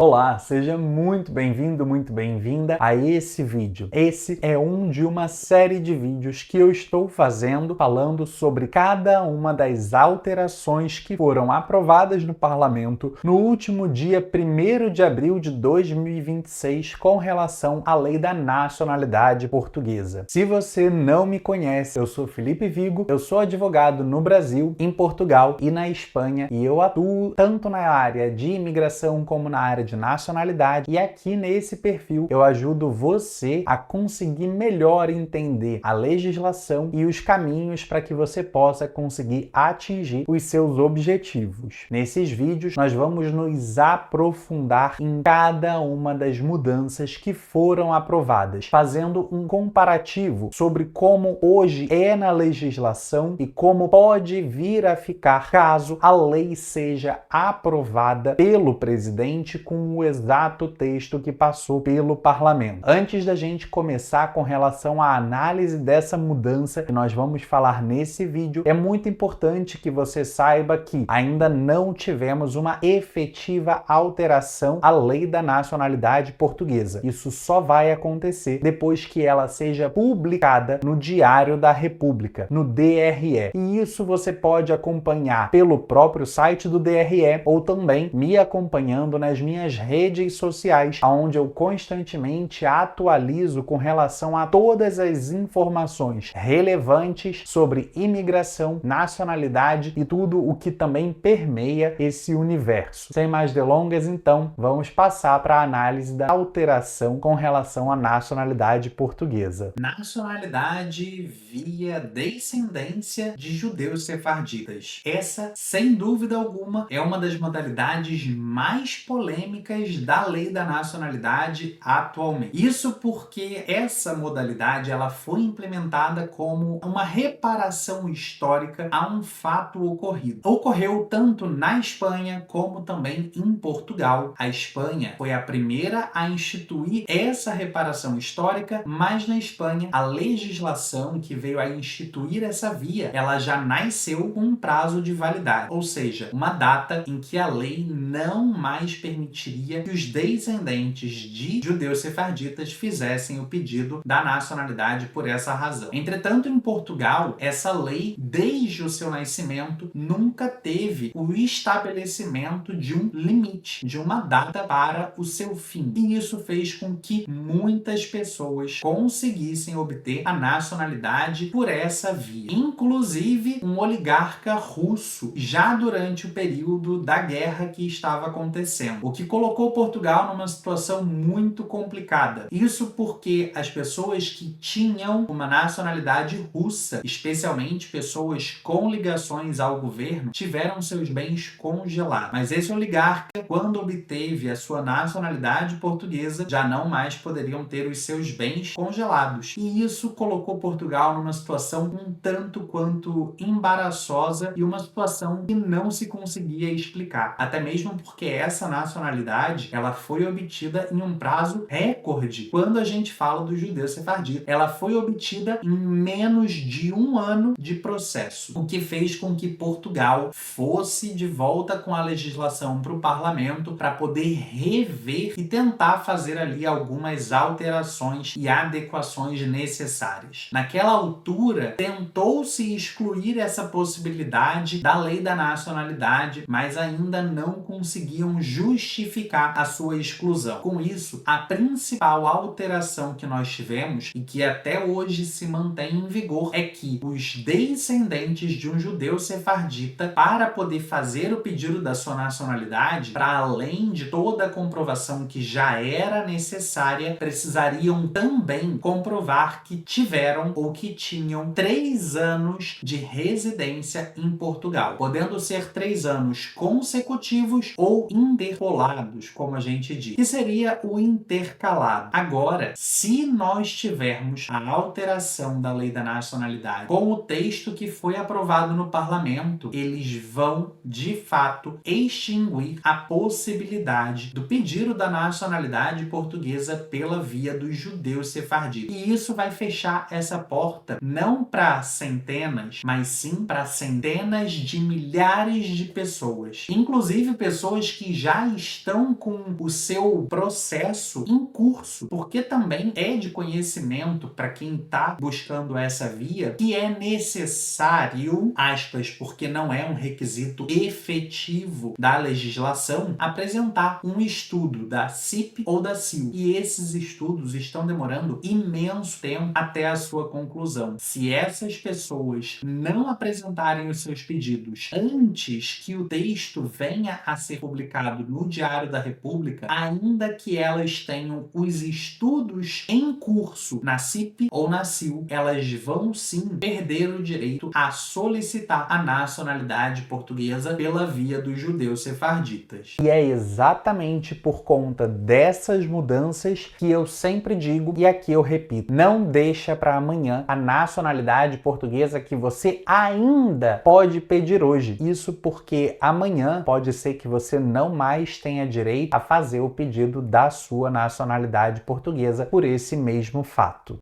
Olá, seja muito bem-vindo, muito bem-vinda a esse vídeo. Esse é um de uma série de vídeos que eu estou fazendo falando sobre cada uma das alterações que foram aprovadas no Parlamento no último dia 1º de abril de 2026 com relação à Lei da Nacionalidade Portuguesa. Se você não me conhece, eu sou Felipe Vigo, eu sou advogado no Brasil, em Portugal e na Espanha e eu atuo tanto na área de imigração como na área de nacionalidade, e aqui nesse perfil eu ajudo você a conseguir melhor entender a legislação e os caminhos para que você possa conseguir atingir os seus objetivos. Nesses vídeos nós vamos nos aprofundar em cada uma das mudanças que foram aprovadas, fazendo um comparativo sobre como hoje é na legislação e como pode vir a ficar caso a lei seja aprovada pelo presidente com o exato texto que passou pelo parlamento. Antes da gente começar com relação à análise dessa mudança que nós vamos falar nesse vídeo, é muito importante que você saiba que ainda não tivemos uma efetiva alteração à Lei da Nacionalidade Portuguesa. Isso só vai acontecer depois que ela seja publicada no Diário da República, no DRE. E isso você pode acompanhar pelo próprio site do DRE ou também me acompanhando nas minhas redes sociais, onde eu constantemente atualizo com relação a todas as informações relevantes sobre imigração, nacionalidade e tudo o que também permeia esse universo. Sem mais delongas, então, vamos passar para a análise da alteração com relação à nacionalidade portuguesa. Nacionalidade via descendência de judeus sefarditas. Essa, sem dúvida alguma, é uma das modalidades mais polêmicas da Lei da Nacionalidade atualmente. Isso porque essa modalidade ela foi implementada como uma reparação histórica a um fato ocorrido. Ocorreu tanto na Espanha como também em Portugal. A Espanha foi a primeira a instituir essa reparação histórica, mas na Espanha a legislação que veio a instituir essa via, ela já nasceu com um prazo de validade, ou seja, uma data em que a lei não mais permitiria que os descendentes de judeus sefarditas fizessem o pedido da nacionalidade por essa razão. Entretanto, em Portugal, essa lei, desde o seu nascimento, nunca teve o estabelecimento de um limite, de uma data para o seu fim. E isso fez com que muitas pessoas conseguissem obter a nacionalidade por essa via. Inclusive, um oligarca russo, já durante o período da guerra que estava acontecendo, o que colocou Portugal numa situação muito complicada. Isso porque as pessoas que tinham uma nacionalidade russa, especialmente pessoas com ligações ao governo, tiveram seus bens congelados. Mas esse oligarca, quando obteve a sua nacionalidade portuguesa, já não mais poderiam ter os seus bens congelados. E isso colocou Portugal numa situação um tanto quanto embaraçosa e uma situação que não se conseguia explicar. Até mesmo porque essa nacionalidade, ela foi obtida em um prazo recorde. Quando a gente fala do judeu sefardita, ela foi obtida em menos de um ano de processo, o que fez com que Portugal fosse de volta com a legislação para o parlamento para poder rever e tentar fazer ali algumas alterações e adequações necessárias. Naquela altura, tentou-se excluir essa possibilidade da Lei da Nacionalidade, mas ainda não conseguiam justificar a sua exclusão. Com isso, a principal alteração que nós tivemos e que até hoje se mantém em vigor é que os descendentes de um judeu sefardita, para poder fazer o pedido da sua nacionalidade, para além de toda a comprovação que já era necessária, precisariam também comprovar que tiveram ou que tinham 3 anos de residência em Portugal, podendo ser 3 anos consecutivos ou intercalados, como a gente diz, que seria o intercalado. Agora, se nós tivermos a alteração da Lei da Nacionalidade com o texto que foi aprovado no parlamento, eles vão, de fato, extinguir a possibilidade do pedido da nacionalidade portuguesa pela via dos judeus sefarditas. E isso vai fechar essa porta não para centenas, mas sim para centenas de milhares de pessoas, inclusive pessoas que já estão estão com o seu processo em curso, porque também é de conhecimento para quem está buscando essa via que é necessário, aspas, porque não é um requisito efetivo da legislação, apresentar um estudo da CIP ou da CIL. E esses estudos estão demorando imenso tempo até a sua conclusão. Se essas pessoas não apresentarem os seus pedidos antes que o texto venha a ser publicado no Diário da República, ainda que elas tenham os estudos em curso na CIP ou na CIL, elas vão sim perder o direito a solicitar a nacionalidade portuguesa pela via dos judeus sefarditas. E é exatamente por conta dessas mudanças que eu sempre digo, e aqui eu repito, não deixa para amanhã a nacionalidade portuguesa que você ainda pode pedir hoje. Isso porque amanhã pode ser que você não mais tenha direito a fazer o pedido da sua nacionalidade portuguesa por esse mesmo fato.